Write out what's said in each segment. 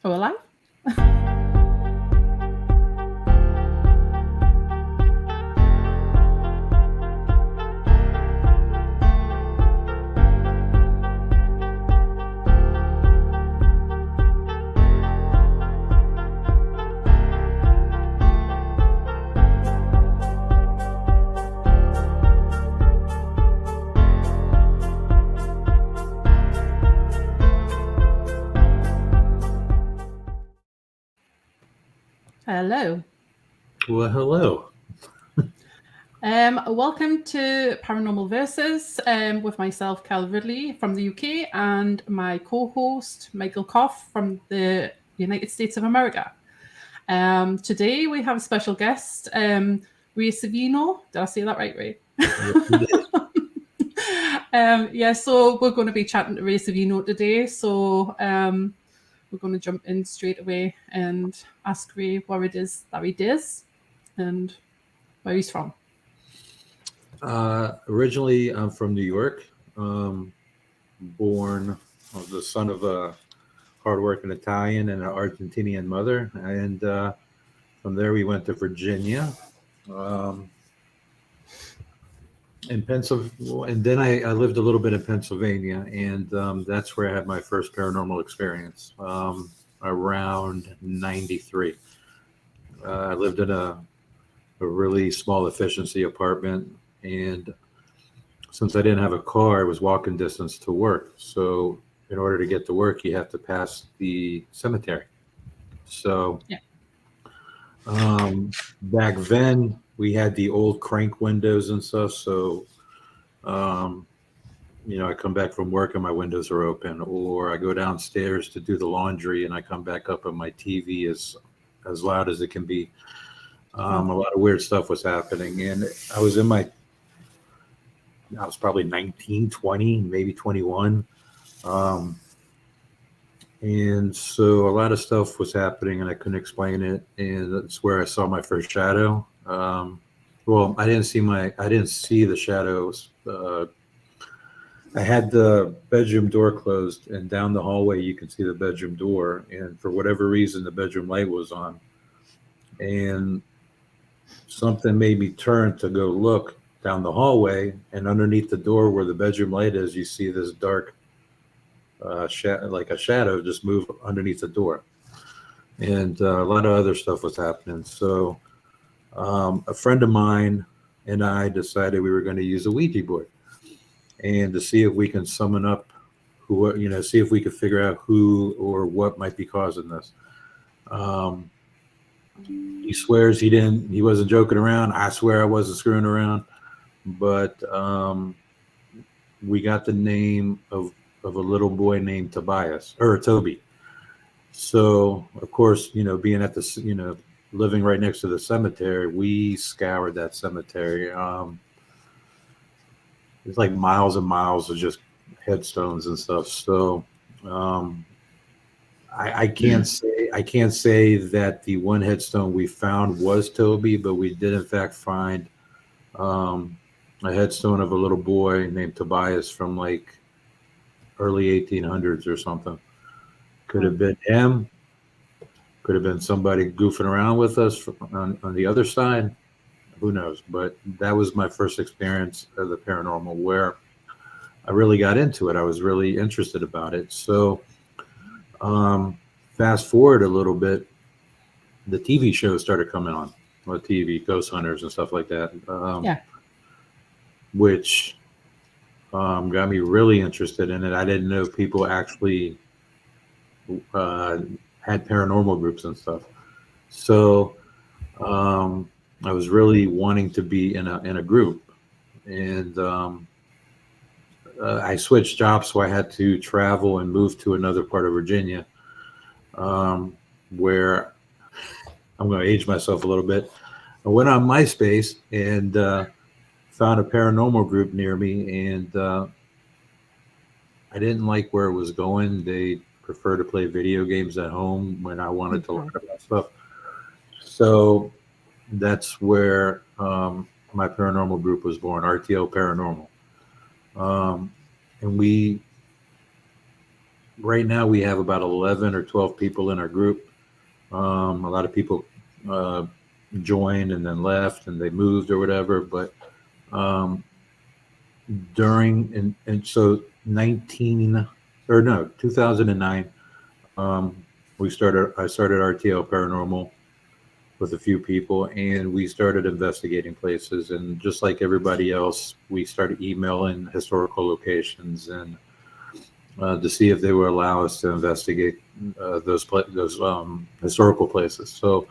Oh, alive? Hello. Well, hello. Welcome to Paranormal Versus with myself, Cal Ridley from the UK, and my co-host, Michael Koff from the United States of America. Today we have a special guest, Ray Savino. Did I say that right, Ray? Yes, you did. So we're going to be chatting to Ray Savino today. So we're going to jump in straight away and ask Ray what it is that he does and where he's from. Originally, I'm from New York. Born the son of a hardworking Italian and an Argentinian mother, and from there we went to Virginia, in Pennsylvania, and then I lived a little bit in Pennsylvania, and that's where I had my first paranormal experience around '93. I lived in a really small efficiency apartment, and since I didn't have a car, I was walking distance to work. So in order to get to work, you have to pass the cemetery. So Yeah. back then we had the old crank windows and stuff. So um, I come back from work and my windows are open, or I go downstairs to do the laundry and I come back up and my TV is as loud as it can be. A lot of weird stuff was happening, and I was probably 19, 20, maybe 21. And so a lot of stuff was happening and I couldn't explain it. And that's where I saw my first shadow. Well, I didn't see the shadows. I had the bedroom door closed, and down the hallway, you could see the bedroom door. And for whatever reason, the bedroom light was on. And something made me turn to go look down the hallway, and underneath the door where the bedroom light is, you see this dark like a shadow just move underneath the door. And a lot of other stuff was happening. So a friend of mine and I decided we were going to use a Ouija board and to see if we can summon up see if we could figure out who or what might be causing this. He swears he wasn't joking around. I swear I wasn't screwing around. But we got the name of a little boy named Toby. So of course, being at the, living right next to the cemetery, we scoured that cemetery. It's like miles and miles of just headstones and stuff. So I can't say that the one headstone we found was Toby, but we did in fact find a headstone of a little boy named Tobias from like early 1800s or something. Could have been him. Could have been somebody goofing around with us on the other side. Who knows? But that was my first experience of the paranormal, where I really got into it. I was really interested about it. So fast forward a little bit, the TV shows started coming on TV, Ghost Hunters and stuff like that. Which got me really interested in it. I didn't know people actually had paranormal groups and stuff. So I was really wanting to be in a group, and I switched jobs, so I had to travel and move to another part of Virginia, where I'm going to age myself a little bit. I went on MySpace and found a paranormal group near me, and I didn't like where it was going. They prefer to play video games at home when I wanted to learn about stuff. So that's where my paranormal group was born, RTO Paranormal. And we right now we have about 11 or 12 people in our group. A lot of people joined and then left and they moved or whatever. But and so 2009, I started RTL Paranormal with a few people, and we started investigating places. And just like everybody else, we started emailing historical locations and to see if they would allow us to investigate those historical places. So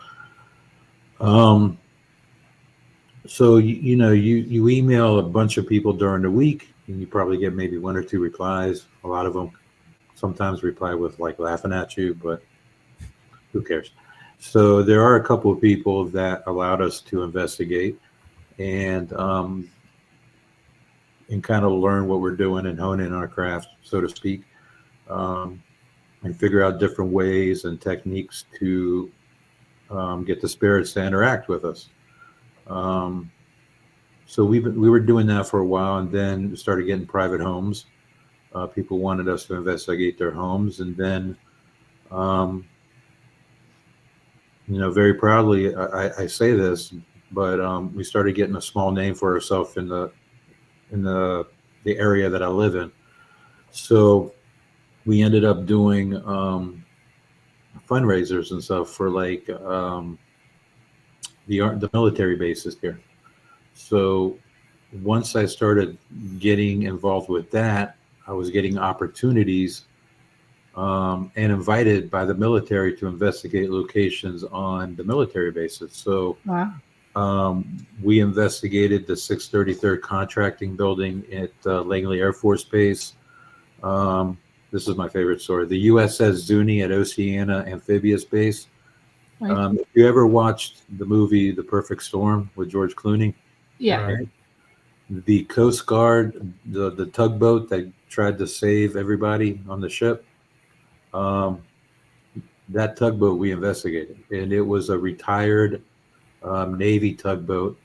you email a bunch of people during the week, and you probably get maybe one or two replies. A lot of them sometimes reply with like laughing at you, but who cares? So there are a couple of people that allowed us to investigate and kind of learn what we're doing and hone in our craft, so to speak, and figure out different ways and techniques to get the spirits to interact with us. So we were doing that for a while, and then started getting private homes. People wanted us to investigate their homes, and then, very proudly, I say this, but we started getting a small name for ourselves in the area that I live in. So we ended up doing fundraisers and stuff for like the military bases here. So once I started getting involved with that, I was getting opportunities and invited by the military to investigate locations on the military bases. So Wow. we investigated the 633rd Contracting Building at Langley Air Force Base. This is my favorite story. The USS Zuni at Oceana Amphibious Base. Right. If you ever watched the movie The Perfect Storm with George Clooney, Yeah. Right. the Coast Guard, the tugboat that tried to save everybody on the ship, that tugboat we investigated, and it was a retired Navy tugboat.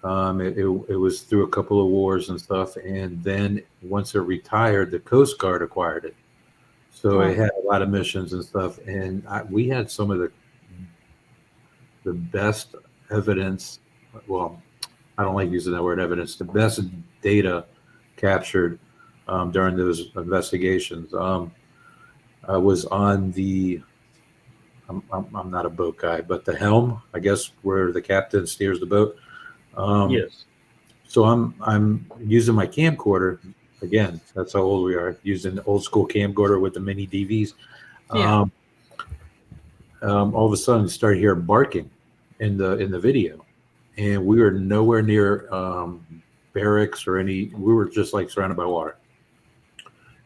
It was through a couple of wars and stuff, and then once it retired, the Coast Guard acquired it. So Wow. it had a lot of missions and stuff, and we had some of the best evidence. Well, I don't like using that word evidence. The best data captured during those investigations. I was on the. I'm not a boat guy, but the helm, I guess, where the captain steers the boat. Yes. So I'm using my camcorder again. That's how old we are. Using the old school camcorder with the mini DVs. Yeah. All of a sudden, you start hearing barking in the video, and we were nowhere near barracks or any. We were just like surrounded by water.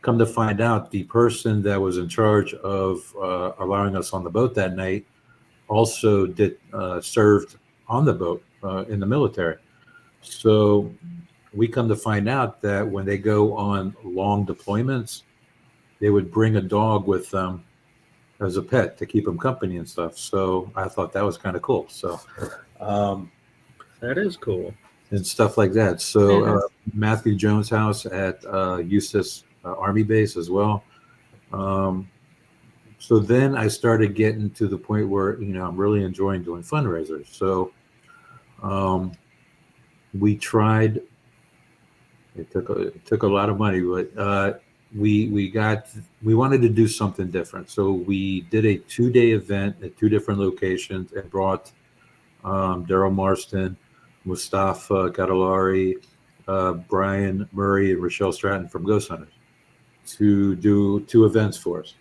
Come to find out, the person that was in charge of allowing us on the boat that night also served on the boat in the military. So we come to find out that when they go on long deployments, they would bring a dog with them as a pet to keep them company and stuff. So I thought that was kind of cool. So That is cool. and stuff like that. So Matthew Jones' house at Eustis Army Base as well. So then I started getting to the point where I'm really enjoying doing fundraisers. So we tried. It took a lot of money, but we wanted to do something different. So we did a 2-day event at 2 different locations and brought Daryl Marston, Mustafa Gadalari, Brian Murray, and Rochelle Stratton from Ghost Hunters to do 2 events for us.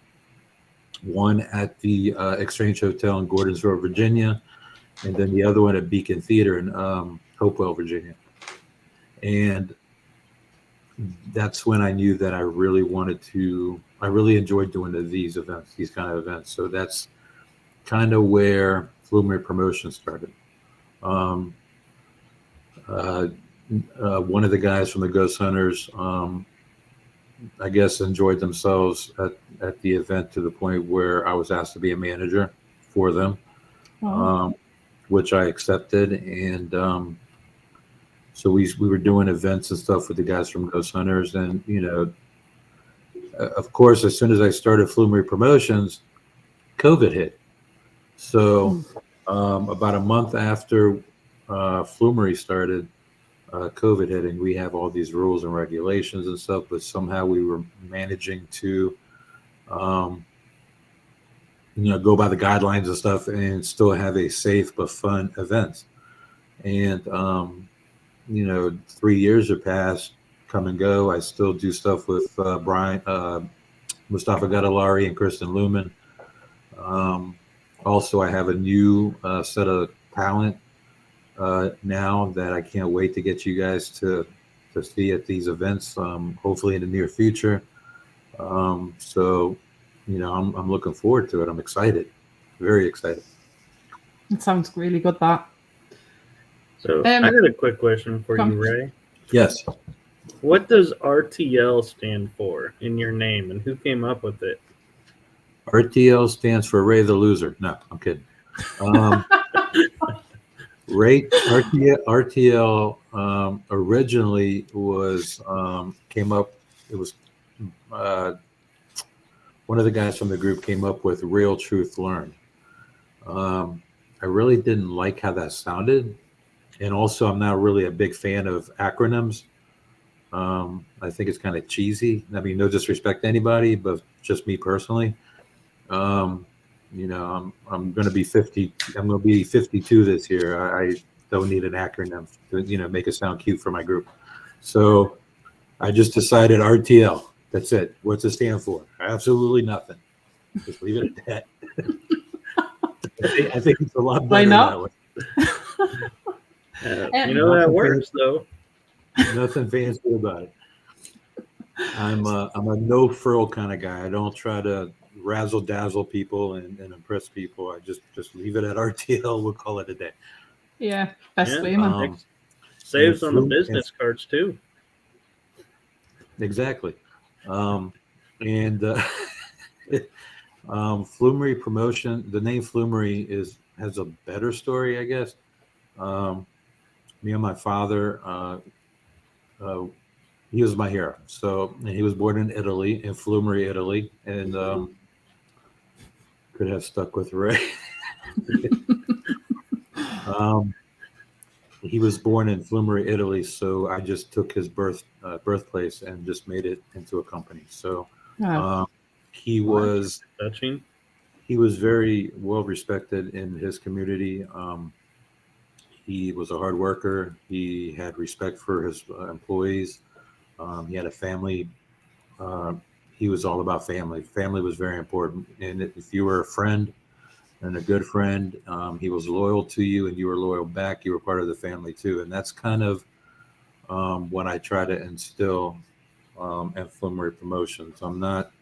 One at the Exchange Hotel in Gordonsville, Virginia, and then the other one at Beacon Theater in Hopewell, Virginia. And that's when I knew that I really enjoyed doing these kind of events. So that's kind of where Flumeri Promotion started. One of the guys from the Ghost Hunters, I guess, enjoyed themselves at the event to the point where I was asked to be a manager for them, which I accepted. And so we were doing events and stuff with the guys from Ghost Hunters, and of course, as soon as I started Flumeri Promotions, COVID hit. So about a month after Flumeri started, COVID hit, and we have all these rules and regulations and stuff, but somehow we were managing to, go by the guidelines and stuff and still have a safe but fun event. And, 3 years have passed, come and go. I still do stuff with Mustafa Gadalari and Kristen Lumen. Also, I have a new set of talent now that I can't wait to get you guys to see at these events, hopefully in the near future. So, I'm looking forward to it. I'm excited, very excited. It sounds really good, that. So I got a quick question for you, Ray. Yes. What does RTL stand for in your name, and who came up with it? RTL stands for Ray the Loser. No, I'm kidding. Ray RTL originally was came up. It was one of the guys from the group came up with Real Truth Learned. I really didn't like how that sounded, and also I'm not really a big fan of acronyms. I think it's kind of cheesy. I mean, no disrespect to anybody, but just me personally. I'm going to be 50. I'm going to be 52 this year. I don't need an acronym to, make it sound cute for my group. So I just decided RTL. That's it. What's it stand for? Absolutely nothing. Just leave it at that. I think it's a lot better that way. That works though. Nothing fancy about it. I'm a no frill kind of guy. I don't try to razzle dazzle people and impress people. I just leave it at RTL. We'll call it a day. Yeah, best way, man. Saves on the business cards too. Exactly. Flumeri Promotion. The name Flumeri has a better story, I guess. Me and my father. He was my hero. So he was born in Italy, in Flumeri, Italy, and could have stuck with Ray. He was born in Flumeri, Italy, so I just took his birthplace and just made it into a company. So he was touching. He was very well respected in his community. He was a hard worker. He had respect for his employees. He had a family. He was all about family. Family was very important. And if you were a friend and a good friend, he was loyal to you and you were loyal back. You were part of the family too. And that's kind of what I try to instill at Flumeri Promotions. I'm not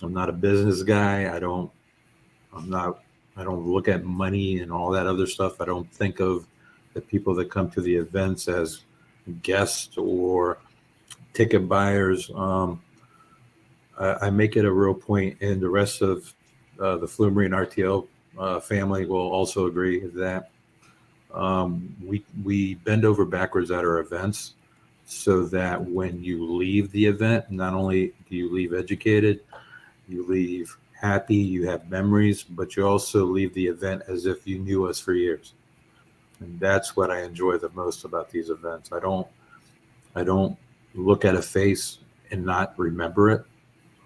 a business guy. I don't look at money and all that other stuff. I don't think of the people that come to the events as guests or ticket buyers. I make it a real point, and the rest of the Flumeri and RTL family will also agree that we bend over backwards at our events so that when you leave the event, not only do you leave educated, you leave happy, you have memories, but you also leave the event as if you knew us for years. And that's what I enjoy the most about these events. I don't look at a face and not remember it.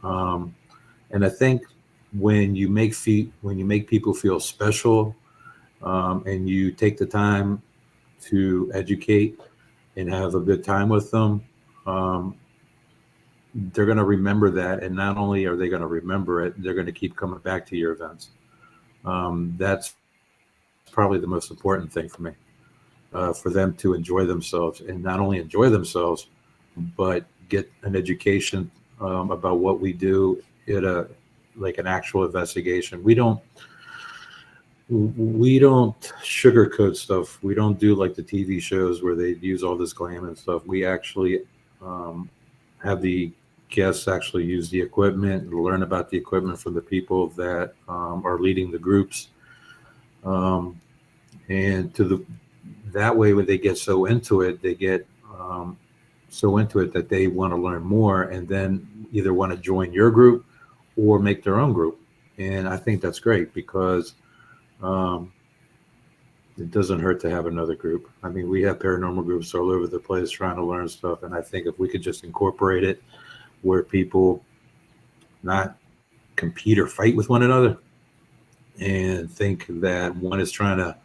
And I think when you make people feel special, and you take the time to educate and have a good time with them, they're going to remember that. And not only are they going to remember it, they're going to keep coming back to your events. That's probably the most important thing for me, for them to enjoy themselves, and not only enjoy themselves, but get an education about what we do at an actual investigation. We don't sugarcoat stuff. We don't do like the TV shows where they use all this glam and stuff. We actually have the guests actually use the equipment and learn about the equipment from the people that are leading the groups. And that way, when they get so into it, they get so into it that they want to learn more and then either want to join your group or make their own group. And I think that's great because it doesn't hurt to have another group. I mean, we have paranormal groups all over the place trying to learn stuff. And I think if we could just incorporate it where people not compete or fight with one another and think that one is trying to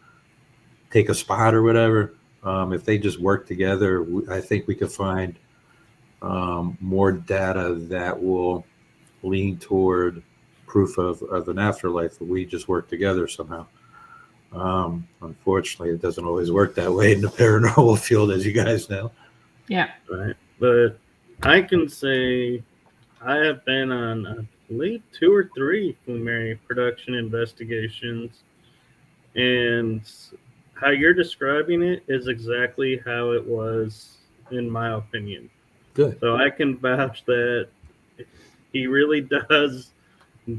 take a spot or whatever, if they just work together, I think we could find more data that will lean toward proof of an afterlife if we just work together somehow. Unfortunately, it doesn't always work that way in the paranormal field, as you guys know. Yeah. Right. But I can say I have been on, I believe, 2 or 3 Flumeri production investigations. And how you're describing it is exactly how it was, in my opinion. Good. So I can vouch that he really does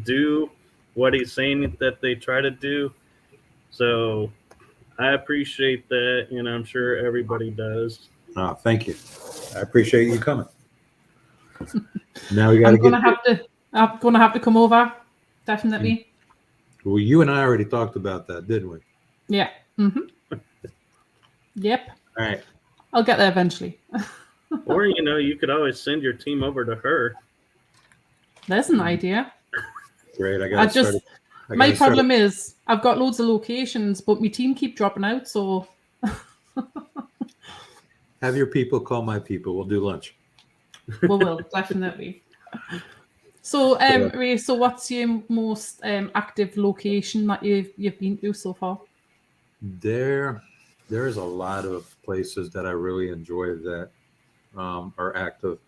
do what he's saying that they try to do. So I appreciate that, and I'm sure everybody does. Oh, thank you. I appreciate you coming. Now we got I'm to get. I'm gonna have to come over, definitely. Well, you and I already talked about that, didn't we? Yeah. Yep. All right. I'll get there eventually. Or, you could always send your team over to her. There's an idea. Great. My problem is I've got loads of locations, but my team keep dropping out. So have your people call my people. We'll do lunch. we will definitely. So, Ray, so what's your most active location that you've been to so far? There's a lot of places that I really enjoy that are active.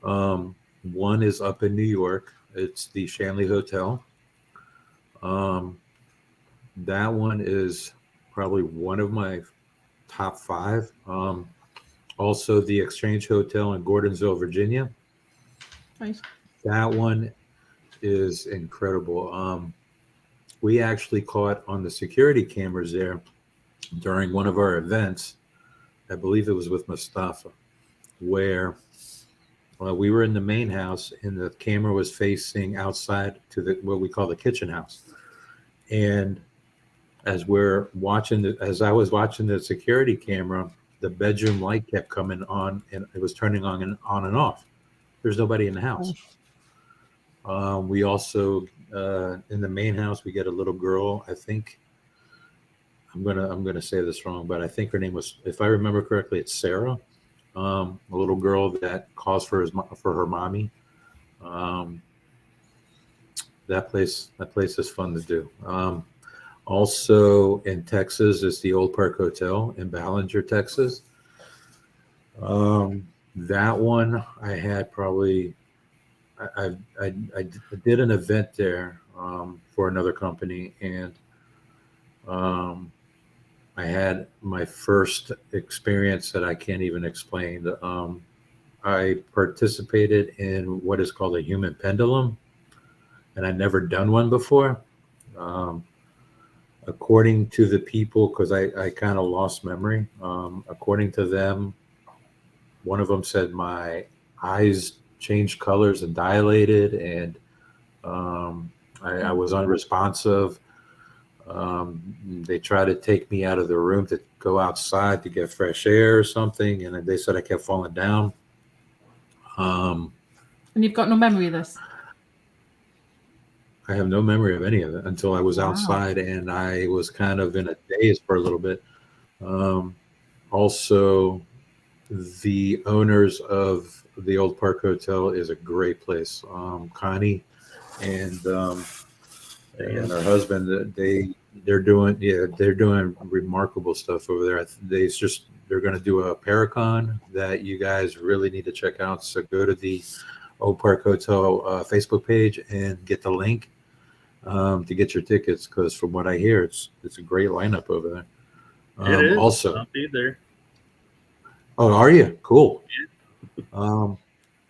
One is up in New York. It's the Shanley Hotel. That one is probably one of my top 5. Also, the Exchange Hotel in Gordonsville, Virginia. Right. That one is incredible. We actually caught on the security cameras there during one of our events. I believe it was with Mustafa, where we were in the main house and the camera was facing outside to what we call the kitchen house. And as I was watching the security camera, the bedroom light kept coming on and it was turning on and off. There's nobody in the house. We also in the main house we get a little girl. I think I'm gonna say this wrong, but I think her name was, if I remember correctly, it's Sarah. A little girl that calls for her mommy. That place is fun to do. Also in Texas is the Old Park Hotel in Ballinger, Texas. That one I had probably. I did an event there for another company, and I had my first experience that I can't even explain. I participated in what is called a human pendulum, and I'd never done one before. According to the people, because I kind of lost memory, according to them, one of them said my eyes changed colors and dilated, and I was unresponsive. They tried to take me out of the room to go outside to get fresh air or something, and they said I kept falling down. And you've got no memory of this? I have no memory of any of it until I was outside, and I was kind of in a daze for a little bit. Also, the owners of the Old Park Hotel is a great place. Connie and her husband, they're doing remarkable stuff over there. They're going to do a Paracon that you guys really need to check out. So go to the Old Park Hotel Facebook page and get the link to get your tickets, because from what I hear, it's a great lineup over there. It is. Also, I'll be there. Oh, are you? Cool.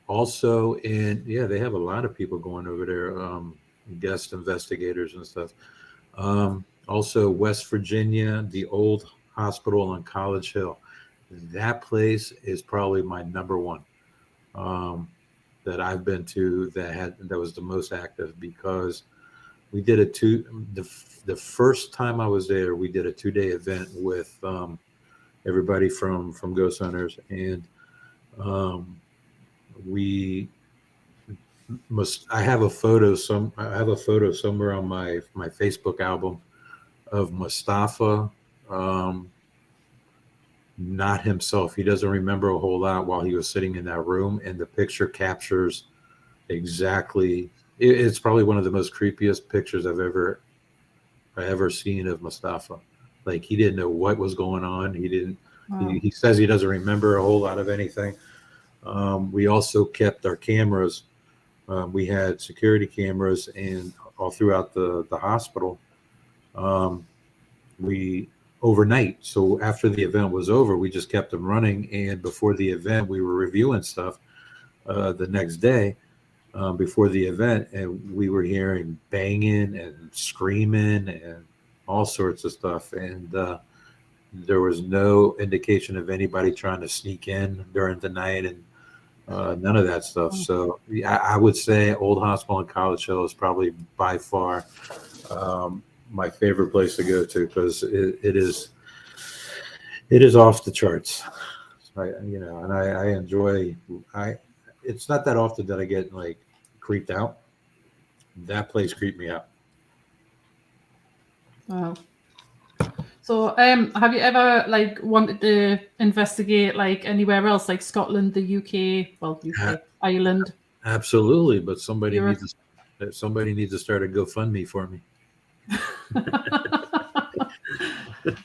Also, they have a lot of people going over there, guest investigators and stuff. Also, West Virginia, the old hospital on College Hill. that place is probably my number one that I've been to that was the most active, because we did the first time I was there, we did a 2-day event with everybody from Ghost Hunters, and um, we I have a photo somewhere on my Facebook album of Mustafa, um, not himself. He doesn't remember a whole lot while he was sitting in that room, and the picture captures exactly. It's probably one of the most creepiest pictures I ever seen of Mustafa. Like, he didn't know what was going on. He didn't. Wow. He says he doesn't remember a whole lot of anything. We also kept our cameras. We had security cameras and all throughout the hospital. Um, we overnight. So after the event was over, we just kept them running. And before the event, we were reviewing stuff the next day before the event, and we were hearing banging and screaming and all sorts of stuff. And there was no indication of anybody trying to sneak in during the night, and none of that stuff. So I would say Old Hospital and College Hill is probably by far my favorite place to go to, because it is off the charts. And I enjoy. It's not that often that I get like creeped out. That place creeped me out. Wow. So, have you ever like wanted to investigate like anywhere else, like Scotland, the UK, Ireland? Absolutely, but somebody Europe? needs to start a GoFundMe for me.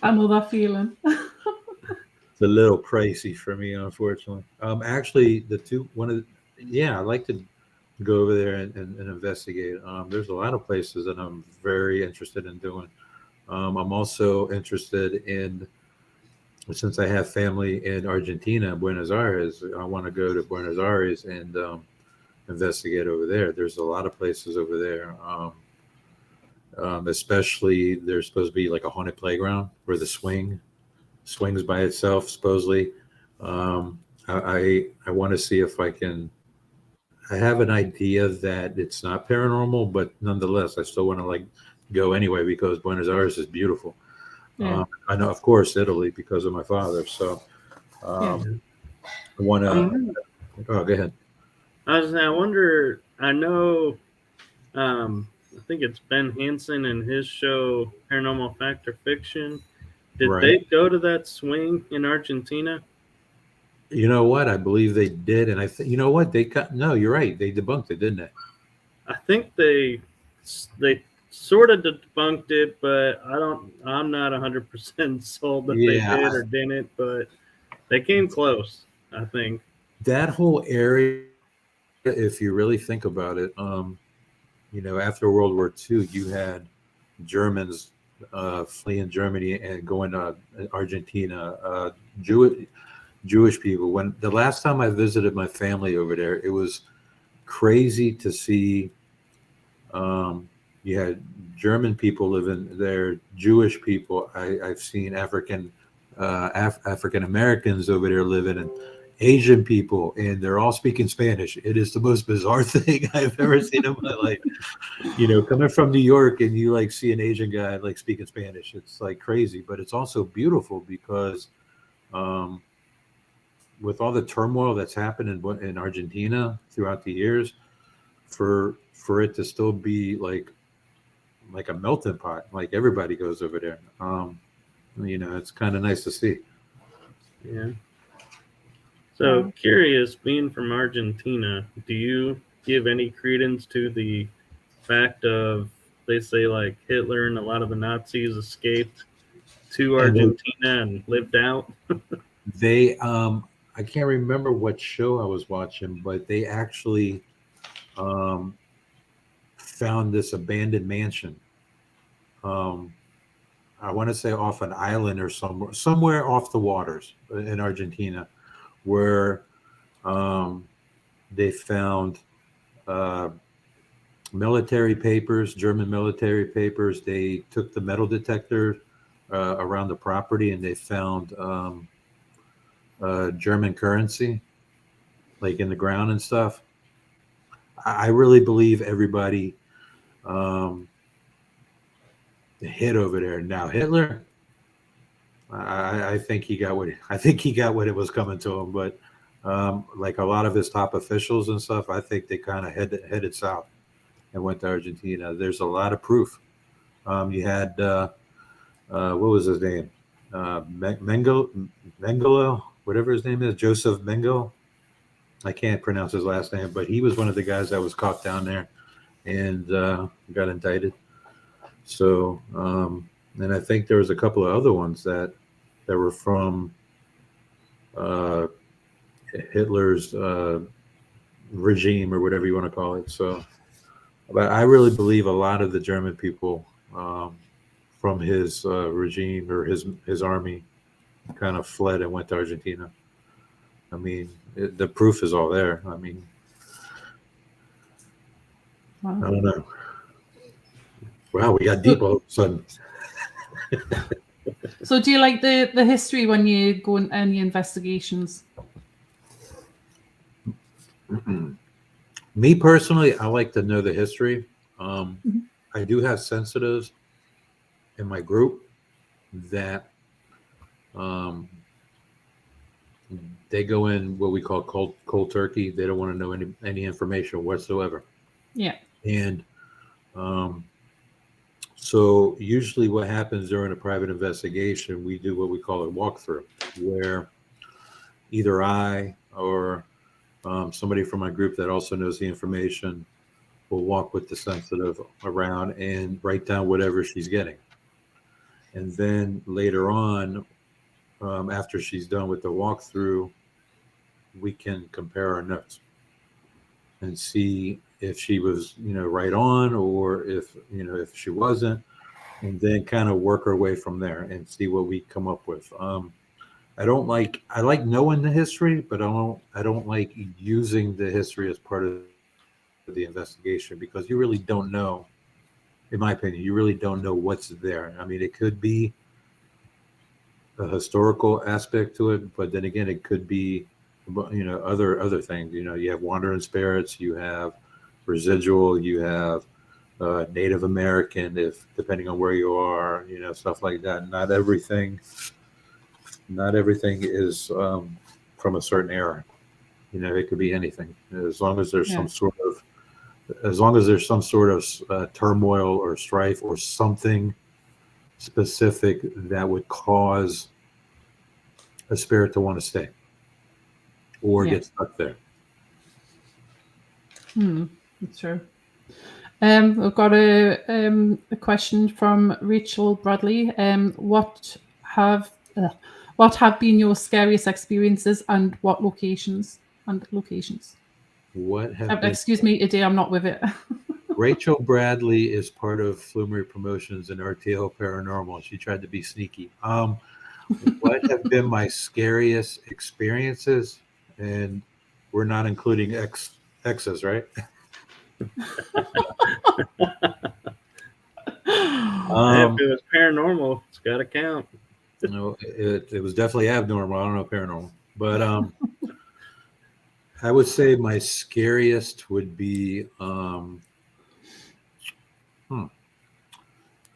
I know that feeling. It's a little pricey for me, unfortunately. Actually, I like to go over there and investigate. There's a lot of places that I'm very interested in doing. I'm also interested in, since I have family in Argentina, Buenos Aires, I want to go to Buenos Aires and investigate over there. There's a lot of places over there. Especially, there's supposed to be like a haunted playground where the swings by itself, supposedly. I want to see if I can. I have an idea that it's not paranormal, but nonetheless, I still want to like go anyway, because Buenos Aires is beautiful. Yeah. I know, of course, Italy, because of my father. So I want to. Oh, go ahead. I wonder. I know. I think it's Ben Hansen and his show Paranormal Fact or Fiction. Did Right. they go to that swing in Argentina? You know what? I believe they did, and I think you know what they cut. No, you're right. They debunked it, didn't they? I think they sort of debunked it, but I'm not 100% sold that they did or didn't, but they came close, I think. That whole area, if you really think about it, after World War II, you had Germans fleeing Germany and going to Argentina. Jewish people. When the last time I visited my family over there, it was crazy to see. You had German people living there, Jewish people. I've seen African Americans over there living, and Asian people, and they're all speaking Spanish. It is the most bizarre thing I've ever seen in my life. Coming from New York, and you like see an Asian guy like speaking Spanish. It's like crazy, but it's also beautiful because with all the turmoil that's happened in Argentina throughout the years, for it to still be like a melting pot, like everybody goes over there. It's kind of nice to see. Yeah. So curious, being from Argentina, do you give any credence to the fact of, they say like Hitler and a lot of the Nazis escaped to Argentina and lived out? They I can't remember what show I was watching, but they actually found this abandoned mansion. I want to say off an island or somewhere off the waters in Argentina, where they found military papers, German military papers. They took the metal detector around the property, and they found German currency, like in the ground and stuff. I really believe everybody hit over there. Now Hitler, I think he got what it was coming to him. But like a lot of his top officials and stuff, I think they kind of headed south and went to Argentina. There's a lot of proof. You had what was his name? Mengele, whatever his name is, Joseph Mengele. I can't pronounce his last name, but he was one of the guys that was caught down there and got indicted. So, and I think there was a couple of other ones that were from Hitler's regime or whatever you want to call it. So, but I really believe a lot of the German people from his regime or his army kind of fled and went to Argentina. I mean, the proof is all there. I mean, Wow. I don't know. Wow, we got deep all of a sudden. So do you like the history when you go in any investigations? Me personally, I like to know the history. I do have sensitives in my group that they go in what we call cold turkey. They don't want to know any information whatsoever. Yeah. And so usually what happens during a private investigation, we do what we call a walkthrough, where either I or somebody from my group that also knows the information will walk with the sensitive around and write down whatever she's getting. And then later on, after she's done with the walkthrough, we can compare our notes and see if she was, right on, or if she wasn't, and then kind of work our way from there and see what we come up with. I like knowing the history, but I don't like using the history as part of the investigation, because you really don't know, in my opinion, you really don't know what's there. I mean, it could be a historical aspect to it, but then again, it could be, other things. You have wandering spirits, you have residual, you have Native American, if depending on where you are, stuff like that. Not everything is from a certain era. It could be anything, as long as there's some sort of turmoil or strife or something specific that would cause a spirit to want to stay or get stuck there. That's true. We've got a question from Rachel Bradley. What have been your scariest experiences, and what locations? What have excuse me, Ade, I'm not with it. Rachel Bradley is part of Flumeri Promotions and RTO Paranormal. She tried to be sneaky. What have been my scariest experiences? And we're not including exes, right? If it was paranormal, it's got to count. It was definitely abnormal. I don't know paranormal, but I would say my scariest would be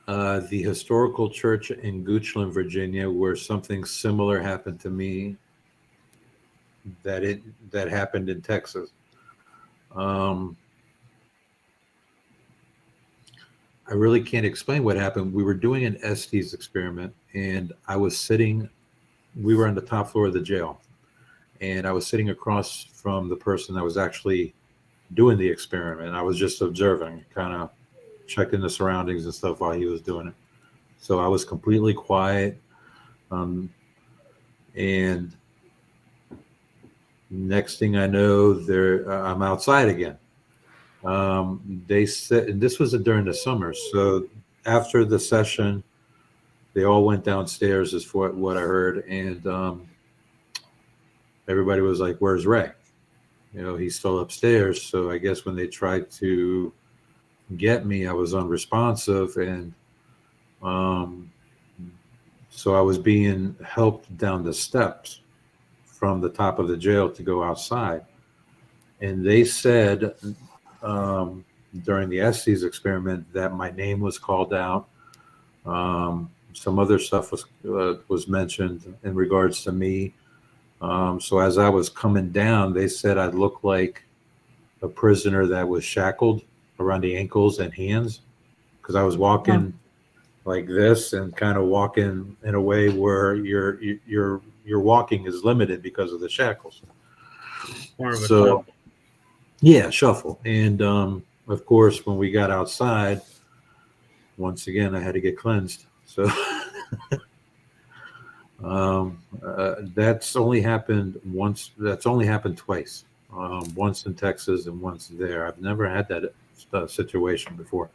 the historical church in Goochland, Virginia, where something similar happened to me that happened in Texas. I really can't explain what happened. We were doing an Estes experiment, and we were on the top floor of the jail, and I was sitting across from the person that was actually doing the experiment. I was just observing, kind of checking the surroundings and stuff while he was doing it. So I was completely quiet. And next thing I know, I'm outside again. They said, and this was during the summer. So after the session, they all went downstairs, is what I heard. And everybody was like, "Where's Ray?" He's still upstairs. So I guess when they tried to get me, I was unresponsive. And so I was being helped down the steps from the top of the jail to go outside. And they said during the Estes experiment that my name was called out. Some other stuff was mentioned in regards to me. So as I was coming down, they said I looked like a prisoner that was shackled around the ankles and hands, because I was walking like this and kind of walking in a way where your walking is limited because of the shackles. More of a shuffle. Yeah, shuffle. And of course, when we got outside, once again, I had to get cleansed. So that's only happened once. That's only happened twice. Once in Texas and once there. I've never had that situation before.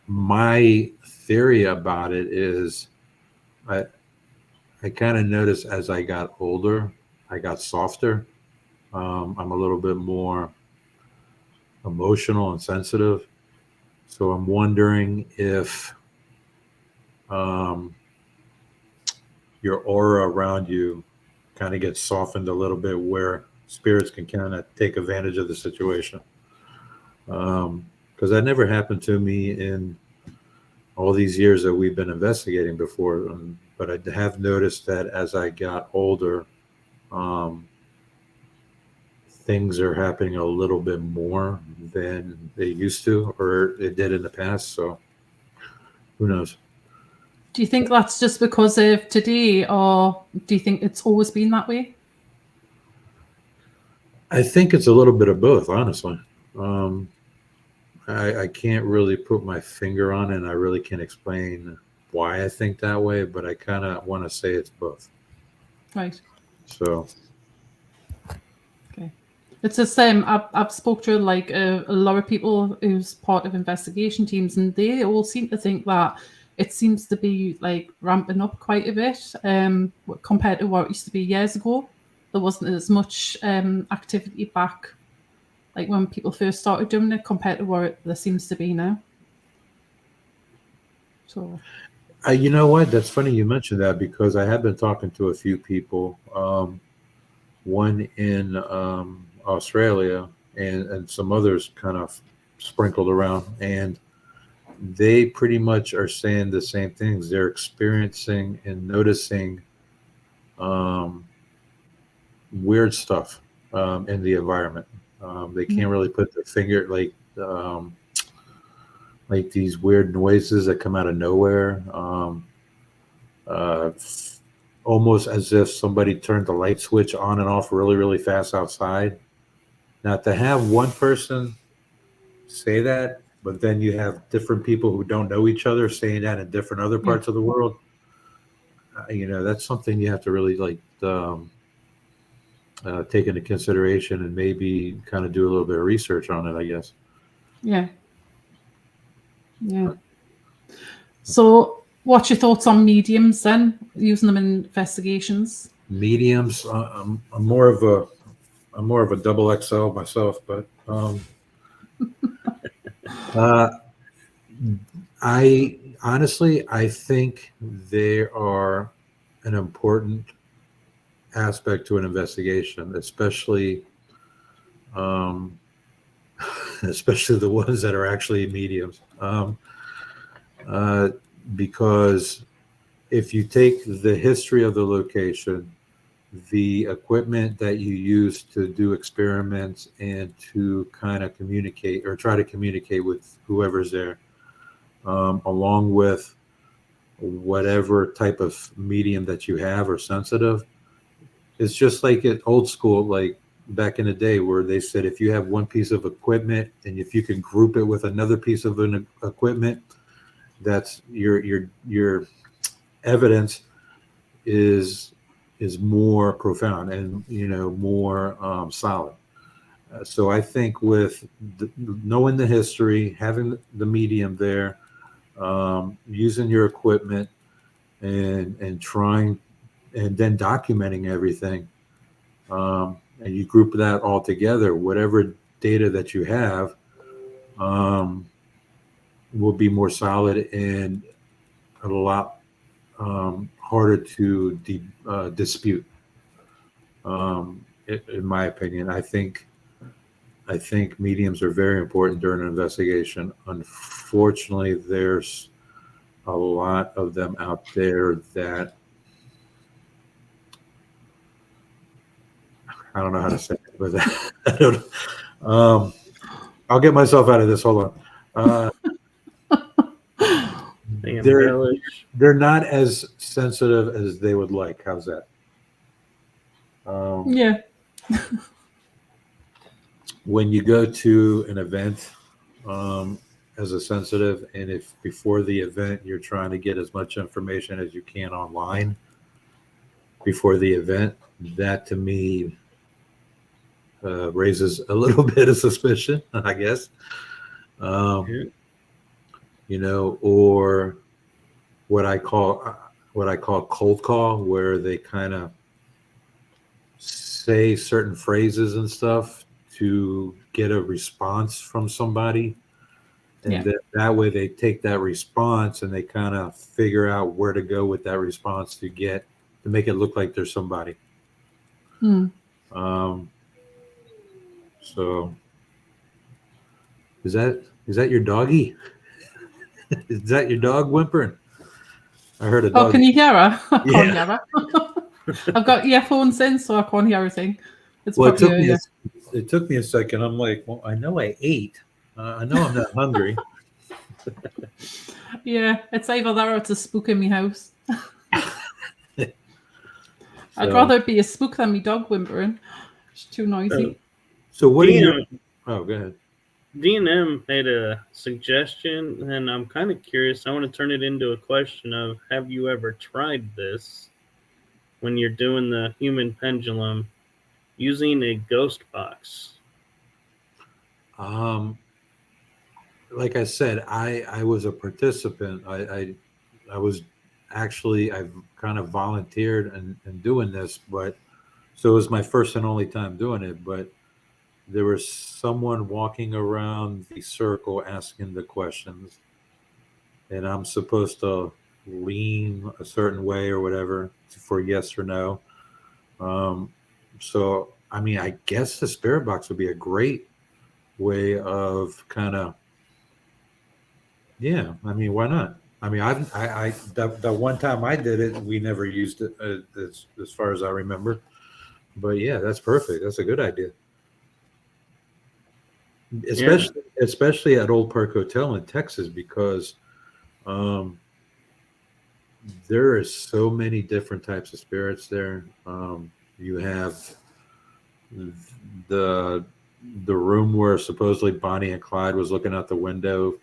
My theory about it is, I kind of noticed as I got older, I got softer. I'm a little bit more emotional and sensitive. So I'm wondering if your aura around you kind of gets softened a little bit, where spirits can kind of take advantage of the situation. Because that never happened to me in all these years that we've been investigating before. But I have noticed that as I got older, things are happening a little bit more than they used to, or it did in the past. So who knows? Do you think that's just because of today, or do you think it's always been that way? I think it's a little bit of both, honestly. I can't really put my finger on it, and I really can't explain why I think that way, but I kind of want to say it's both. Right. So. Okay. It's the same. I've spoke to like a lot of people who's part of investigation teams, and they all seem to think that it seems to be like ramping up quite a bit compared to what it used to be years ago. There wasn't as much activity back, like when people first started doing it, compared to what there seems to be now. So, you know what? That's funny you mentioned that, because I have been talking to a few people, one in Australia and some others kind of sprinkled around, and they pretty much are saying the same things. They're experiencing and noticing weird stuff in the environment. They can't really put their finger, like these weird noises that come out of nowhere, almost as if somebody turned the light switch on and off really, really fast outside. Now, to have one person say that, but then you have different people who don't know each other saying that in different other parts of the world, that's something you have to really take into consideration, and maybe kind of do a little bit of research on it, I guess. Yeah. So what's your thoughts on mediums then, using them in investigations? Mediums, I'm more of a double XL myself, but I honestly think they are an important aspect to an investigation, especially the ones that are actually mediums, because if you take the history of the location, the equipment that you use to do experiments and to kind of communicate or try to communicate with whoever's there, along with whatever type of medium that you have or sensitive, it's just like at old school, like back in the day, where they said if you have one piece of equipment and if you can group it with another piece of an equipment, that's your evidence is more profound and more solid. So I think with knowing the history, having the medium there, using your equipment, and trying, and then documenting everything, and you group that all together, whatever data that you have will be more solid and a lot harder to dispute. In my opinion, I think mediums are very important during an investigation. Unfortunately, there's a lot of them out there that I don't know how to say it, but I don't. I'll get myself out of this. Hold on. They're not as sensitive as they would like. How's that? Yeah. When you go to an event as a sensitive, and if before the event you're trying to get as much information as you can online before the event, that to me raises a little bit of suspicion, I guess. You know, or what I call cold call, where they kind of say certain phrases and stuff to get a response from somebody, and that way they take that response and they kind of figure out where to go with that response to make it look like there's somebody. So is that your doggy? Is that your dog whimpering? I heard a dog. Oh, can you hear her? I Yeah. can't hear her. I've got earphones in, so I can't hear everything. It took me a second. I'm like, well, I know I ate. I know I'm not hungry. Yeah, it's either that or it's a spook in my house. I'd rather it be a spook than me dog whimpering. It's too noisy. So what do you? Oh, go ahead. D&M made a suggestion, and I'm kind of curious. I want to turn it into a question of: have you ever tried this when you're doing the human pendulum using a ghost box? Like I said, I was a participant. I was actually, I've kind of volunteered and doing this, but so it was my first and only time doing it. But there was someone walking around the circle asking the questions, and I'm supposed to lean a certain way or whatever for yes or no. So I mean, I guess the spirit box would be a great way of kind of, yeah. I mean, why not? I mean, the one time I did it, we never used it as far as I remember. But yeah, that's perfect. That's a good idea. Especially at Old Park Hotel in Texas, because there is so many different types of spirits there. You have the room where supposedly Bonnie and Clyde was looking out the window.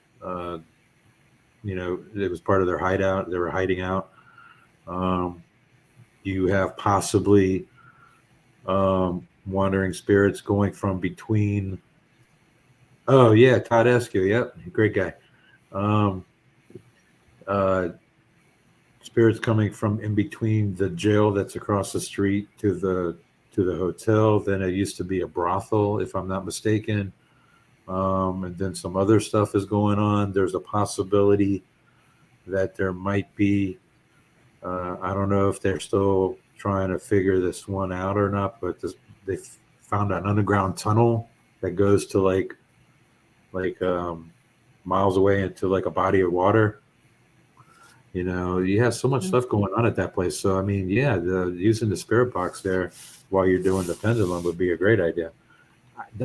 You know, it was part of their hideout. They were hiding out. You have possibly wandering spirits going from between. Oh yeah, Todd Eskew. Yep, great guy. Spirits coming from in between the jail that's across the street to the hotel. Then it used to be a brothel, if I'm not mistaken. And then some other stuff is going on. There's a possibility that there might be. I don't know if they're still trying to figure this one out or not, but they found an underground tunnel that goes to like miles away into like a body of water. You know, you have so much stuff going on at that place. So I mean, yeah, using the spirit box there while you're doing the pendulum would be a great idea.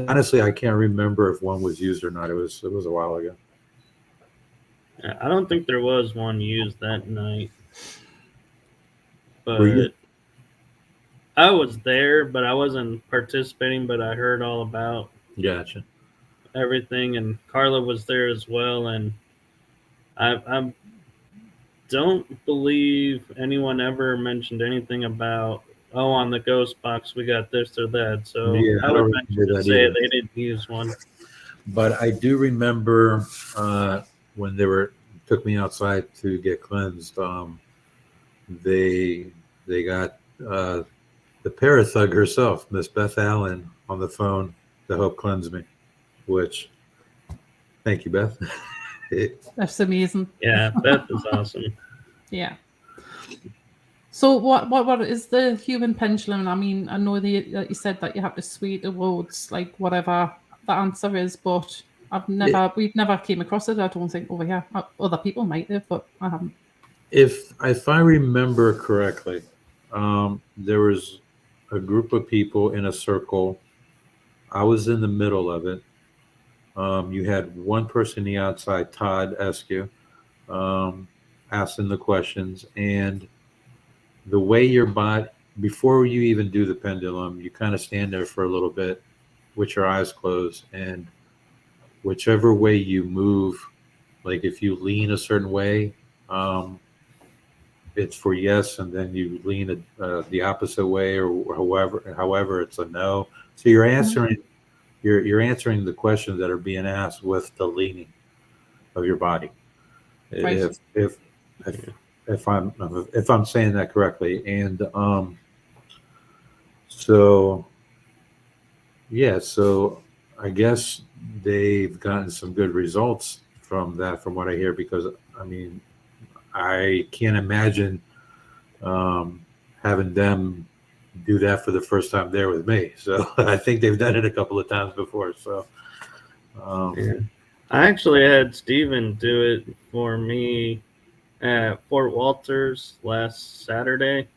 Honestly, I can't remember if one was used or not. It was a while ago. I don't think there was one used that night, but I was there, but I wasn't participating. But I heard all about everything, and Carla was there as well. And I don't believe anyone ever mentioned anything about, oh, on the ghost box we got this or that. So yeah, I would mention to say they didn't use one. But I do remember when they took me outside to get cleansed. They got the parathug herself, Miss Beth Allen, on the phone to help cleanse me. Which, thank you, Beth. That's amazing. Yeah, Beth is awesome. Yeah. So what is the human pendulum? I mean, I know that you said that you have to sway towards like whatever the answer is, but we've never came across it. I don't think over here. Other people might have, but I haven't. If I remember correctly, there was a group of people in a circle. I was in the middle of it. You had one person on the outside, Todd Eskew, asking the questions, and the way your body, before you even do the pendulum, you kind of stand there for a little bit with your eyes closed, and whichever way you move, like if you lean a certain way, it's for yes, and then you lean the opposite way, or however it's a no. So you're answering you're answering the questions that are being asked with the leaning of your body. Right. If I'm saying that correctly, and so yeah, so I guess they've gotten some good results from that, from what I hear, because I mean, I can't imagine having them do that for the first time there with me. So I think they've done it a couple of times before. So Yeah. I actually had Steven do it for me at Fort Walters last Saturday.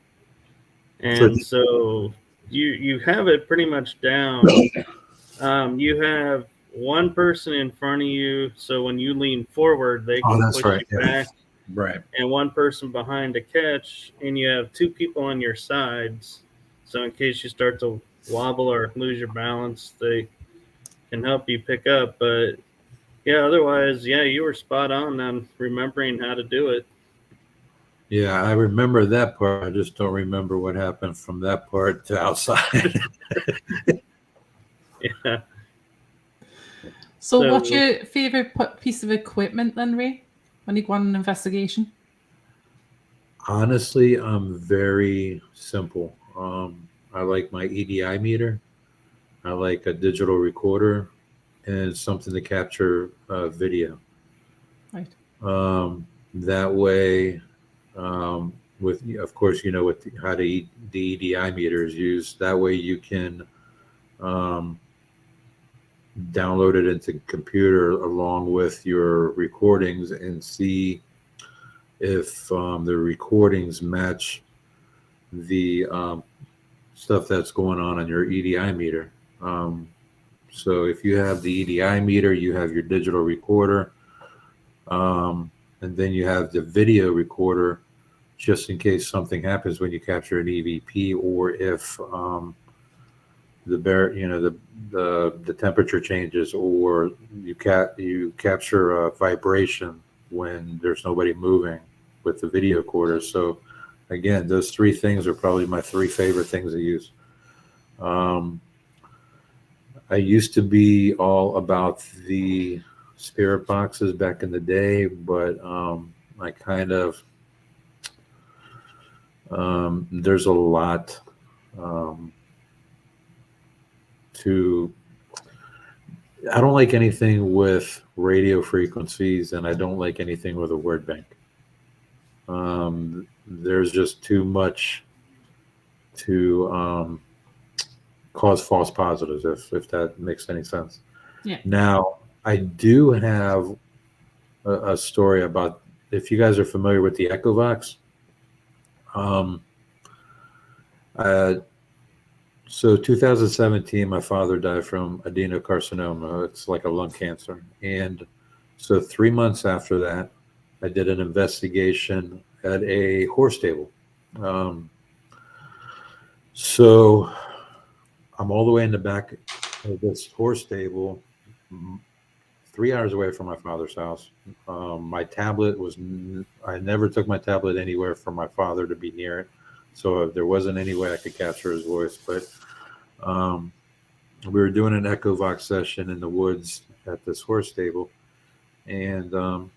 And so you have it pretty much down. You have one person in front of you, so when you lean forward, they can push you back. Right. And one person behind to catch, and you have two people on your sides. So in case you start to wobble or lose your balance, they can help you pick up. But yeah, otherwise, yeah, you were spot on remembering how to do it. Yeah, I remember that part. I just don't remember what happened from that part to outside. Yeah. So what's your favorite piece of equipment then, Ray, when you go on an investigation? Honestly, I'm very simple. I like my EDI meter. I like a digital recorder and something to capture video. Right. That way, with of course, you know what how the EDI meter is used. That way, you can download it into the computer along with your recordings and see if the recordings match the stuff that's going on your EDI meter. So if you have the EDI meter, you have your digital recorder, and then you have the video recorder, just in case something happens when you capture an EVP, or if the temperature changes, or you capture a vibration when there's nobody moving with the video recorder. So again, those three things are probably my three favorite things to use. I used to be all about the spirit boxes back in the day, but I kind of there's a lot to. I don't like anything with radio frequencies, and I don't like anything with a word bank. There's just too much to cause false positives, if that makes any sense. Yeah. Now, I do have a story about, if you guys are familiar with the Echovox. So 2017, my father died from adenocarcinoma. It's like a lung cancer. And so 3 months after that, I did an investigation at a horse stable. So I'm all the way in the back of this horse stable, 3 hours away from my father's house. My tablet I never took my tablet anywhere for my father to be near it. So there wasn't any way I could capture his voice. But we were doing an Echovox session in the woods at this horse stable. And I'm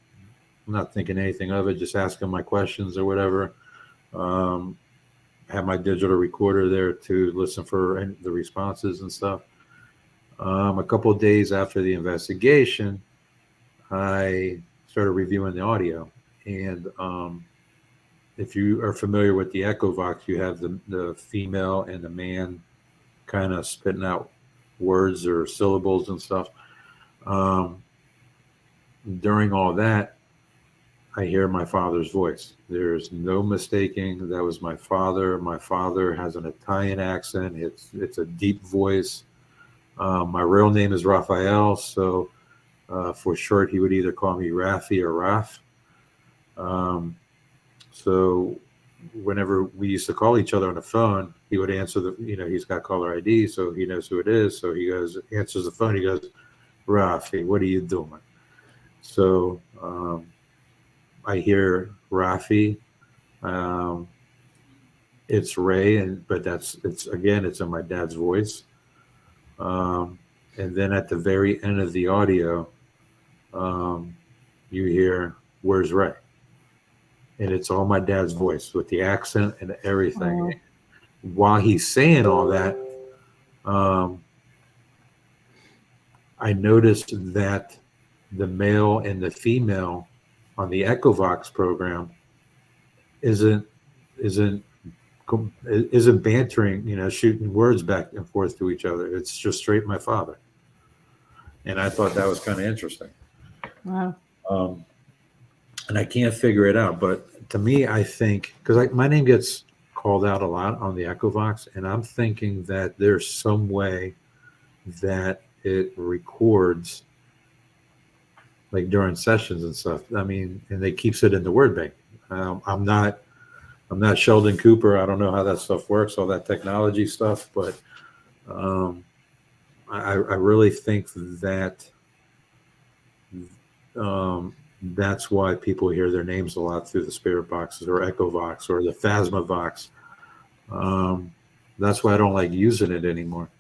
not thinking anything of it, just asking my questions or whatever. Have my digital recorder there to listen for the responses and stuff. A couple of days after the investigation, I started reviewing the audio, and if you are familiar with the Echo Vox, you have the female and the man kind of spitting out words or syllables and stuff. During all that, I hear my father's voice. There's no mistaking that was my father. My father has an Italian accent. It's a deep voice. My real name is Raphael, so for short, he would either call me Rafi or Raf. So whenever we used to call each other on the phone, he would answer he's got caller ID, so he knows who it is. So he answers the phone. He goes, Rafi, what are you doing? So I hear Rafi. It's Ray, but it's in my dad's voice. And then at the very end of the audio, you hear, where's Ray? And it's all my dad's voice with the accent and everything. Oh. While he's saying all that, I noticed that the male and the female on the Echo Vox program isn't bantering, shooting words back and forth to each other. It's just straight my father. And I thought that was kind of interesting. Wow. And I can't figure it out. But to me, I think, because my name gets called out a lot on the Echo Vox, and I'm thinking that there's some way that it records, like during sessions and stuff. I mean, and they keeps it in the word bank. I'm not Sheldon Cooper. I don't know how that stuff works, all that technology stuff, but I really think that that's why people hear their names a lot through the spirit boxes or Echo Vox or the Phasma Vox. That's why I don't like using it anymore,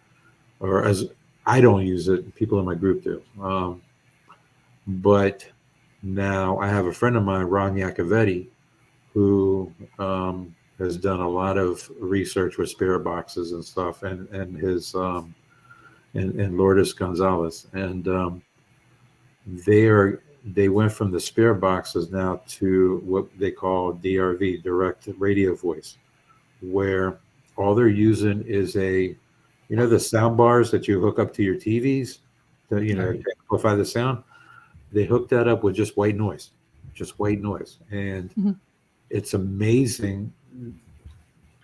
or as I don't use it. People in my group do. But now I have a friend of mine, Ron Iacovetti, who has done a lot of research with spirit boxes and stuff, and his and Lourdes Gonzalez, and they went from the spirit boxes now to what they call DRV, direct radio voice, where all they're using is the sound bars that you hook up to your TVs to amplify the sound. They hooked that up with just white noise, and it's amazing.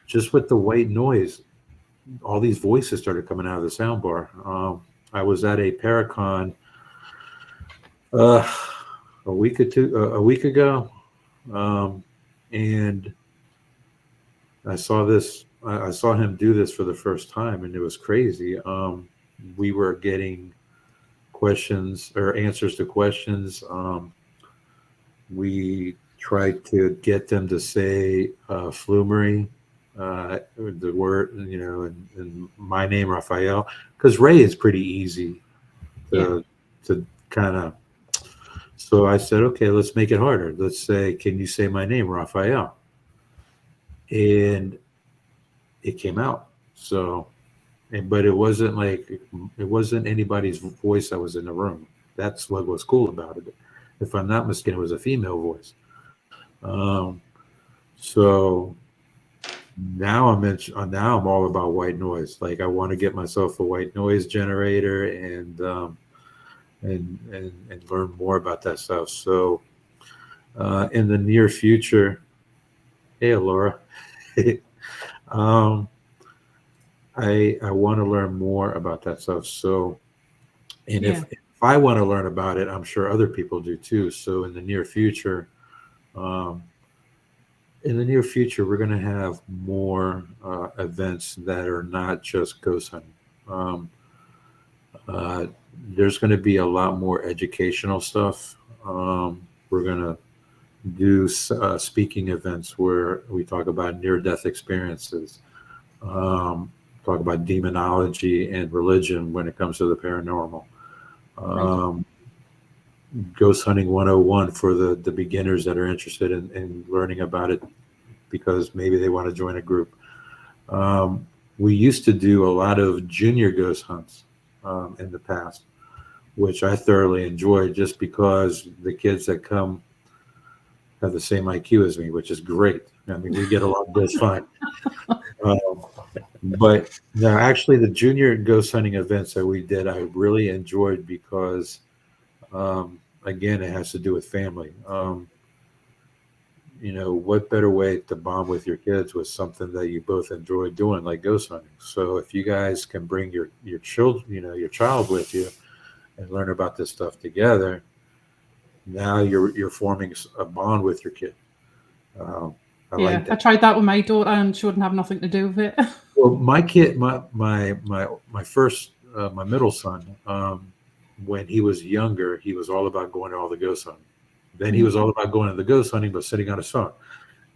Just with the white noise, all these voices started coming out of the sound bar. I was at a Paracon a week ago, and I saw him do this for the first time, and it was crazy. We were getting questions or answers to questions. We tried to get them to say Flumeri, the word, and my name, Raphael, because Ray is pretty easy to kind of. So I said, okay, let's make it harder. Let's say, can you say my name, Raphael? And it came out. So, but it wasn't anybody's voice that was in the room. That's what was cool about it. If I'm not mistaken, it was a female voice. So now I'm all about white noise. Like I want to get myself a white noise generator and learn more about that stuff. So in the near future, hey Laura, I want to learn more about that stuff. So, and if I want to learn about it, I'm sure other people do too. So in the near future, we're going to have more events that are not just ghost hunting. There's going to be a lot more educational stuff. We're going to do speaking events where we talk about near-death experiences, talk about demonology and religion when it comes to the paranormal. Ghost hunting 101 for the beginners that are interested in learning about it because maybe they want to join a group. We used to do a lot of junior ghost hunts in the past, which I thoroughly enjoyed just because the kids that come have the same IQ as me, which is great. I mean, we get along just fine. But no, actually, the junior ghost hunting events that we did, I really enjoyed because, again, it has to do with family. What better way to bond with your kids with something that you both enjoy doing, like ghost hunting? So if you guys can bring your children, your child with you, and learn about this stuff together, now you're forming a bond with your kid. I like that. I tried that with my daughter, and she wouldn't have nothing to do with it. Well, my kid, my first, my middle son, when he was younger, he was all about going to all the ghost hunting. Then he was all about going to the ghost hunting, but sitting on his phone.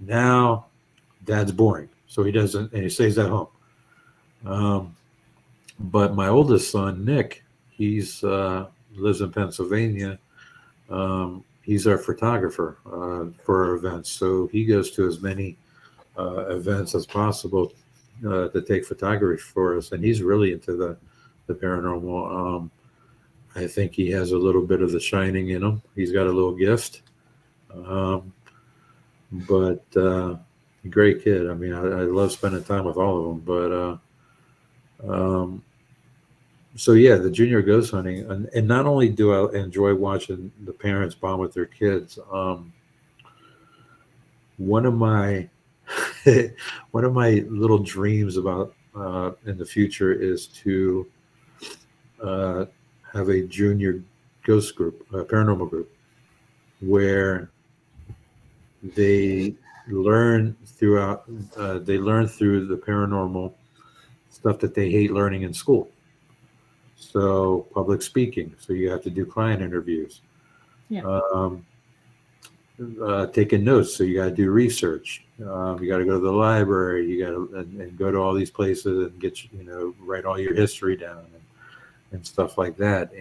Now, Dad's boring, so he doesn't, and he stays at home. But my oldest son, Nick, he's lives in Pennsylvania. He's our photographer for our events, so he goes to as many events as possible to take photography for us, and he's really into the paranormal. I think he has a little bit of the shining in him. He's got a little gift, but great kid. I mean, I love spending time with all of them. But so yeah, the junior ghost hunting, and not only do I enjoy watching the parents bond with their kids. One of my little dreams about in the future is to have a junior ghost group, a paranormal group, where they learn through the paranormal stuff that they hate learning in school. So public speaking, so you have to do client interviews. Taking notes, so you got to do research. You got to go to the library. You got to and go to all these places and get write all your history down and stuff like that.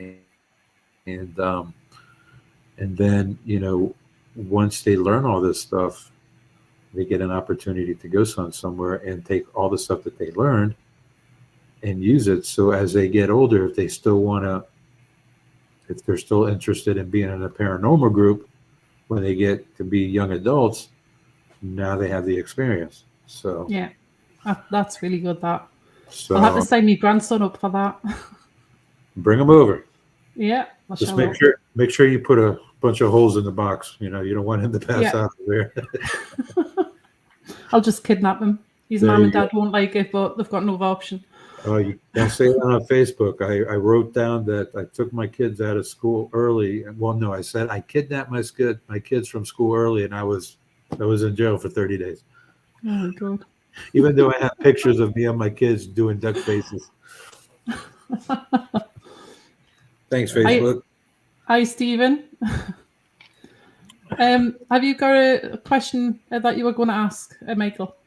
And then once they learn all this stuff, they get an opportunity to go somewhere and take all the stuff that they learned and use it. So as they get older, if they're still interested in being in a paranormal group, when they get to be young adults, now they have the experience. So yeah, that's really good. That so I'll have to sign my grandson up for that. Bring them over. Yeah, just make sure you put a bunch of holes in the box. You don't want him to pass out there. I'll just kidnap him. His mom and dad won't like it, but they've got no other option. Oh, you don't say that on Facebook. I wrote down that I took my kids out of school early. Well, no, I said I kidnapped my kids from school early, and I was in jail for 30 days. Oh my God! Even though I have pictures of me and my kids doing duck faces. Thanks, Facebook. Hi, Stephen. Have you got a question that you were going to ask, Michael?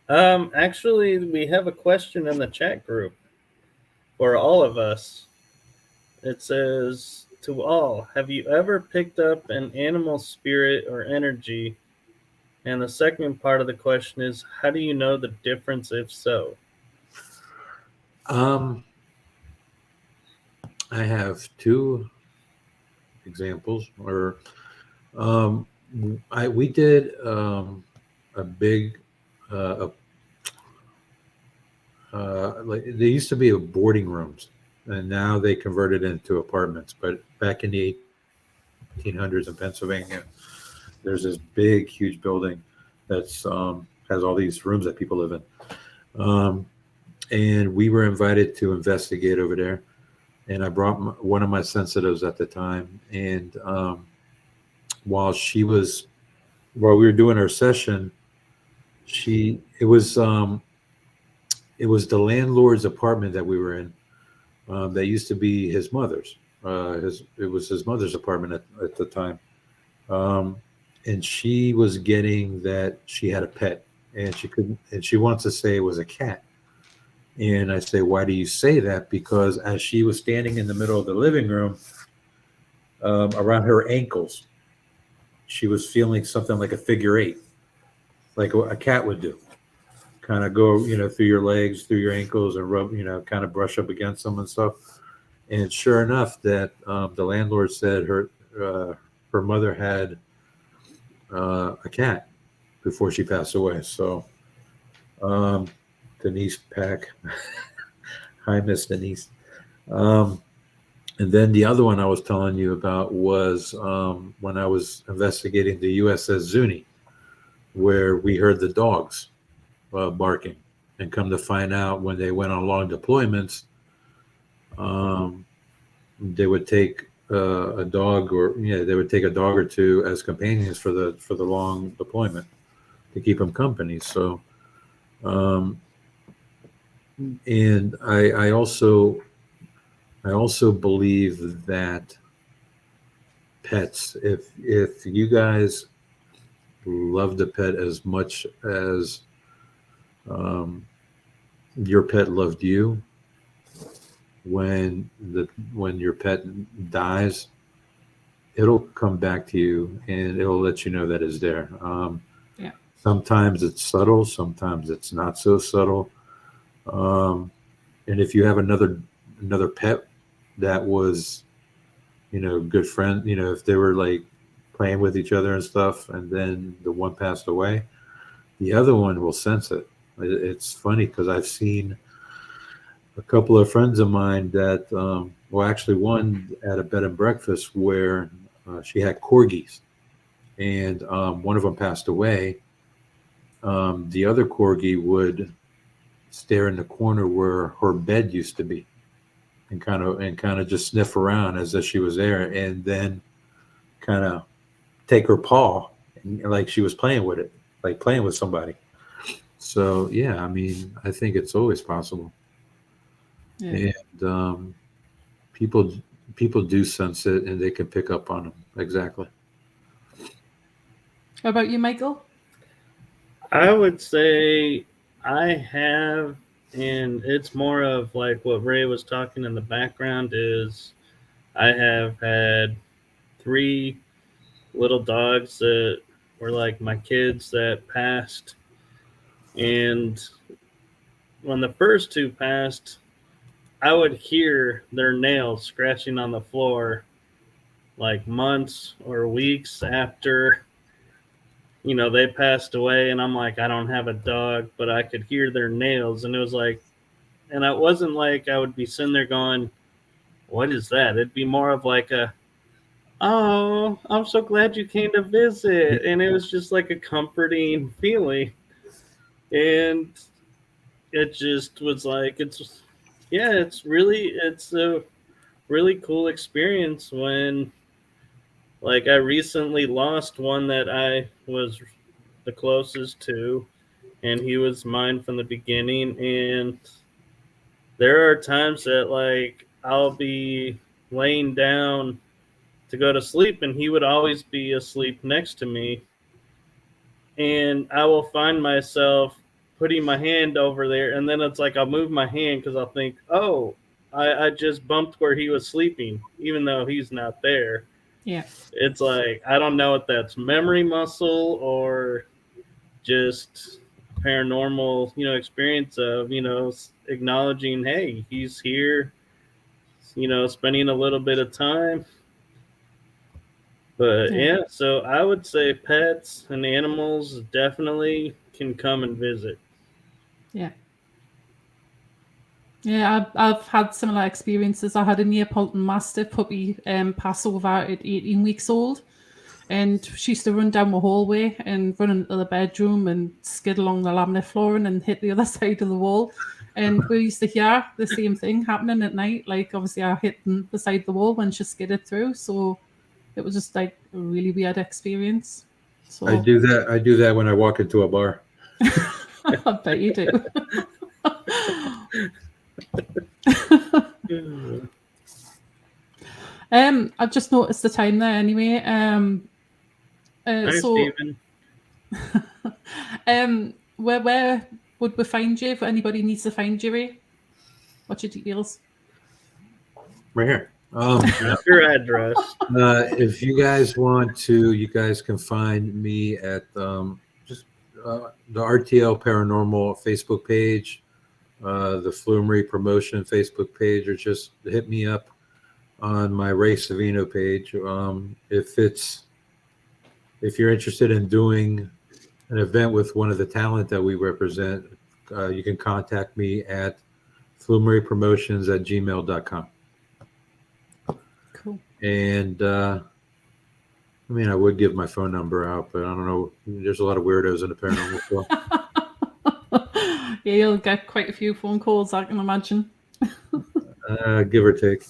Actually, we have a question in the chat group for all of us. It says, to all, have you ever picked up an animal spirit or energy? And the second part of the question is, how do you know the difference if so? I have two examples. We did a big like they used to be boarding rooms, and now they converted into apartments. But back in the 1800s in Pennsylvania, there's this big, huge building that's has all these rooms that people live in. And we were invited to investigate over there. And I brought one of my sensitives at the time. And while we were doing our session, it was the landlord's apartment that we were in. That used to be his mother's. It was his mother's apartment at the time. And she was getting that she had a pet, and she wants to say it was a cat. And I say, why do you say that? Because as she was standing in the middle of the living room, around her ankles, she was feeling something like a figure eight, like a cat would do. Kind of go, through your legs, through your ankles, and rub, kind of brush up against them and stuff. And sure enough, that the landlord said her mother had a cat before she passed away. So Denise Pack, hi Miss Denise. And then the other one I was telling you about was when I was investigating the USS Zuni, where we heard the dogs barking, and come to find out when they went on long deployments, they would take a dog, or they would take a dog or two as companions for the long deployment to keep them company. So, and I also believe that pets, if you guys love the pet as much as your pet loved you, when your pet dies, it'll come back to you and it'll let you know that it's there. Yeah. Sometimes it's subtle, sometimes it's not so subtle. And if you have another pet that was, good friend, if they were like playing with each other and stuff, and then the one passed away, the other one will sense it. It's funny because I've seen a couple of friends of mine that, well, actually one at a bed and breakfast where she had corgis, and one of them passed away. The other corgi would stare in the corner where her bed used to be, and kind of just sniff around as if she was there, and then kind of take her paw, and, like she was playing with it, like playing with somebody. So yeah, I mean, I think it's always possible. Yeah. And people do sense it, and they can pick up on them. Exactly. How about you, Michael? I would say I have, and it's more of like what Ray was talking in the background is I have had 3 little dogs that were like my kids that passed. And when the first 2 passed, I would hear their nails scratching on the floor like months or weeks after they passed away. And I'm like, I don't have a dog, but I could hear their nails. And it was like, and it wasn't like I would be sitting there going, what is that? It'd be more of like oh, I'm so glad you came to visit. And it was just like a comforting feeling. And it just was like, it's a really cool experience when, like, I recently lost one that I was the closest to, and he was mine from the beginning. And there are times that, like, I'll be laying down to go to sleep, and he would always be asleep next to me. And I will find myself putting my hand over there, and then it's like I'll move my hand because I'll think, oh, I just bumped where he was sleeping, even though he's not there. Yeah. It's like, I don't know if that's memory muscle or just paranormal, experience of, acknowledging, hey, he's here, spending a little bit of time. But yeah, so I would say pets and animals definitely can come and visit. Yeah. Yeah, I've had similar experiences. I had a Neapolitan Mastiff puppy pass over at 18 weeks old, and she used to run down the hallway and run into the bedroom and skid along the laminate flooring and hit the other side of the wall. And we used to hear the same thing happening at night. Like, obviously, I hit the side of the wall when she skidded through. So it was just like a really weird experience. So I do that when I walk into a bar. I bet you do. I've just noticed the time there anyway. Hi, So Stephen. where would we find you if anybody needs to find you, Ray? What's your details? Right here. Not your address. If you guys want to, you guys can find me at just the RTL Paranormal Facebook page, the Flumeri Promotion Facebook page, or just hit me up on my Ray Savino page. If it's if you're interested in doing an event with one of the talent that we represent, you can contact me at flumeripromotions@gmail.com. Cool. And I mean, I would give my phone number out, but I don't know. There's a lot of weirdos in the paranormal world. Yeah, you'll get quite a few phone calls, I can imagine. Give or take.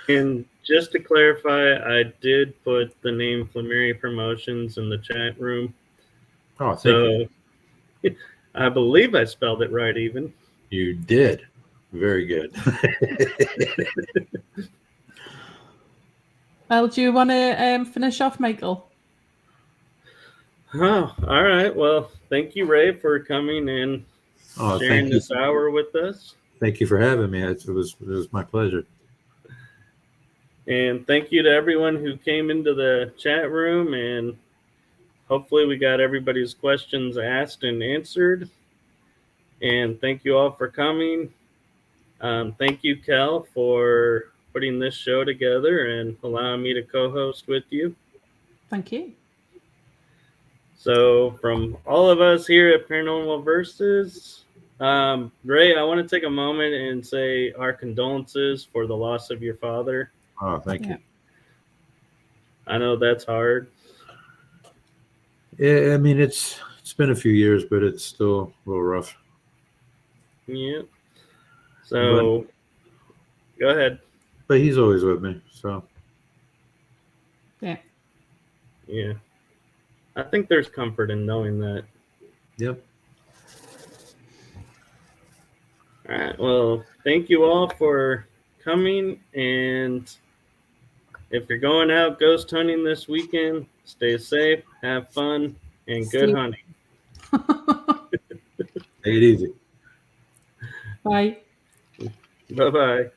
And just to clarify, I did put the name Flumeri Promotions in the chat room. Oh, thank you. I believe I spelled it right even. You did. Very good. Well, do you want to finish off, Michael? Oh, all right. Well, thank you, Ray, for coming and sharing this hour with us. Thank you for having me. It was my pleasure. And thank you to everyone who came into the chat room. And hopefully we got everybody's questions asked and answered. And thank you all for coming. Thank you, Kell, for putting this show together and allowing me to co-host with you. Thank you. So from all of us here at Paranormal Versus, Ray, I want to take a moment and say our condolences for the loss of your father. Oh, thank you. I know that's hard. Yeah, I mean, it's been a few years, but it's still a little rough. Yeah. So go ahead. But he's always with me, so. Yeah. Yeah. I think there's comfort in knowing that. Yep. All right. Well, thank you all for coming. And if you're going out ghost hunting this weekend, stay safe, have fun, and good hunting. Take it easy. Bye. Bye-bye.